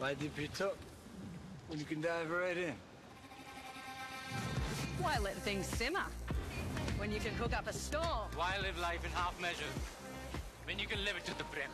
Why dip it up when you can dive right in? Why let things simmer when you can cook up a storm? Why live life in half measures when you can live it to the brim?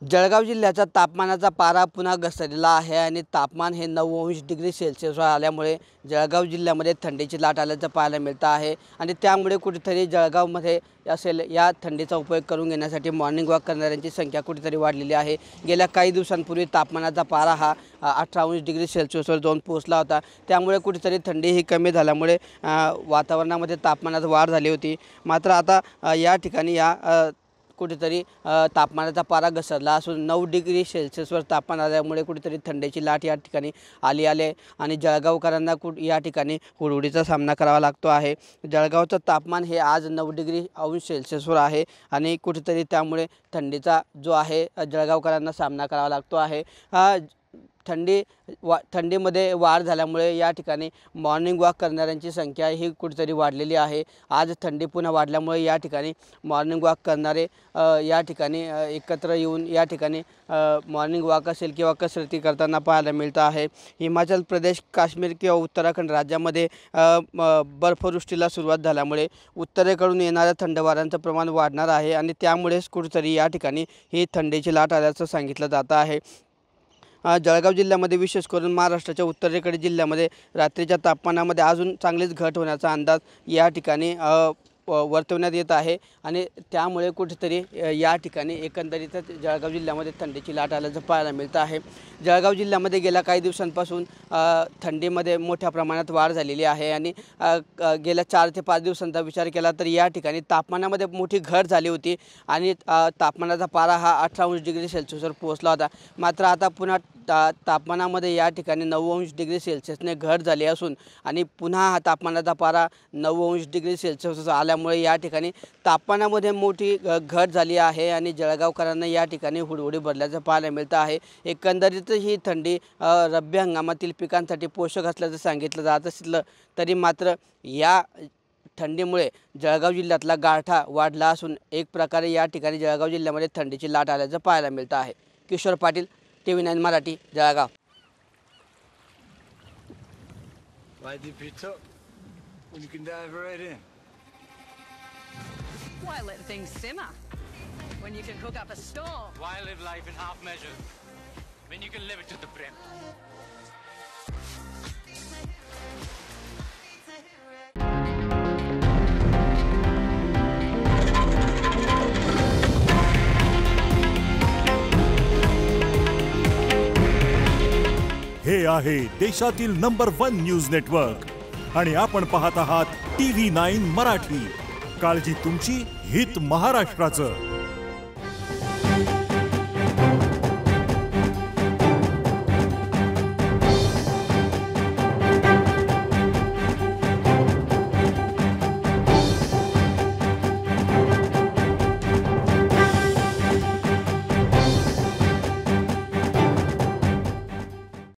Jalgaon जिल्ह्याचा तापमानाचा पारा पुन्हा घसरलेला आहे आणि तापमान हे 9 degree सेल्सिअसवर आल्यामुळे जळगाव जिल्ह्यामध्ये थंडीची लाट आल्याचं पाहायला मिळतं आहे आणि त्यामुळे कुठेतरी जळगावमध्ये असेल या थंडीचा उपयोग करून घेण्यासाठी मॉर्निंग वॉक करणाऱ्यांची संख्या कुठेतरी वाढलेली आहे। गेल्या काही दिवसांपूर्वी तापमानाचा पारा हा 18 डिग्री सेल्सिअसवर जाऊन पोहोचला होता। त्यामुळे कुठेतरी थंडी ही कमी झाल्यामुळे वातावरणामध्ये तापमानात वाढ झाली होती। मात्र आता या ठिकाणी कुठेतरी तापमानाचा पारा घसरला असून 9 डिग्री सेल्सिअसवर तापमान आल्यामुळे कुठेतरी थंडीची लाट या ठिकाणी आली आणि जळगावकरांना या ठिकाणी हुडहुडीचा सामना करावा लागतो आहे। जळगावचं तापमान हे आज 9 डिग्री सेल्सिअसवर आहे आणि कुठेतरी त्यामुळे थंडीचा जो आहे जळगावकरांना सामना करावा लागतो आहे। थंडीमध्ये वाढ झाल्यामुळे या ठिकाणी मॉर्निंग वॉक करणाऱ्यांची संख्या ही कुठेतरी वाढलेली आहे। आज थंडी पुन्हा वाढल्यामुळे या ठिकाणी मॉर्निंग वॉक करणारे या ठिकाणी एकत्र येऊन या ठिकाणी मॉर्निंग वॉक असेल किंवा कसरती करताना पाहायला मिळतं आहे। हिमाचल प्रदेश, काश्मीर किंवा उत्तराखंड राज्यामध्ये बर्फवृष्टीला सुरुवात झाल्यामुळे उत्तरेकडून येणाऱ्या थंड वाऱ्यांचं प्रमाण वाढणार आहे आणि त्यामुळेच कुठेतरी या ठिकाणी ही थंडीची लाट आल्याचं सांगितलं जातं आहे। जळगाव जिल्ह्यामध्ये विशेष करून महाराष्ट्राच्या उत्तरेकडील जिल्ह्यामध्ये रात्रीच्या तापमानामध्ये अजून चांगलीच घट होण्याचा अंदाज या ठिकाणी वर्तवण्यात येत आहे आणि त्यामुळे कुठेतरी या ठिकाणी एकंदरीतच जळगाव जिल्ह्यामध्ये थंडीची लाट आल्याचं पाहायला मिळतं आहे। जळगाव जिल्ह्यामध्ये गेल्या काही दिवसांपासून थंडीमध्ये मोठ्या प्रमाणात वाढ झालेली आहे आणि गेल्या 4 ते 5 दिवसांचा विचार केला तर या ठिकाणी तापमानामध्ये मोठी घट झाली होती आणि तापमानाचा पारा हा 18 डिग्री सेल्सिअसवर पोहोचला होता। मात्र आता पुन्हा तापमानामध्ये या ठिकाणी 9 डिग्री सेल्सिअसने घट झाली असून आणि पुन्हा हा तापमानाचा पारा 9 डिग्री सेल्सिअस आल्यामुळे या ठिकाणी तापमानामध्ये मोठी घट झाली आहे आणि जळगावकरांना या ठिकाणी हुडहुडी भरल्याचं पाहायला मिळतं आहे। एकंदरीत ही थंडी रब्बी हंगामातील पिकांसाठी पोषक असल्याचं सांगितलं जात असलं तरी मात्र या थंडीमुळे जळगाव जिल्ह्यातला गारठा वाढला असून एक प्रकारे या ठिकाणी जळगाव जिल्ह्यामध्ये थंडीची लाट आल्याचं पाहायला मिळतं आहे। Kishore Patil, TV9 Marathi, Jalgaon. Why dip it up when you can dive right in? Why let things simmer when you can cook up a storm? Why live life in half measures when you can live it to the brim? हे आहे देशातील number 1 news network आणि आपण पाहत आहात TV9 Marathi. काळजी तुमची, हित महाराष्ट्राचं।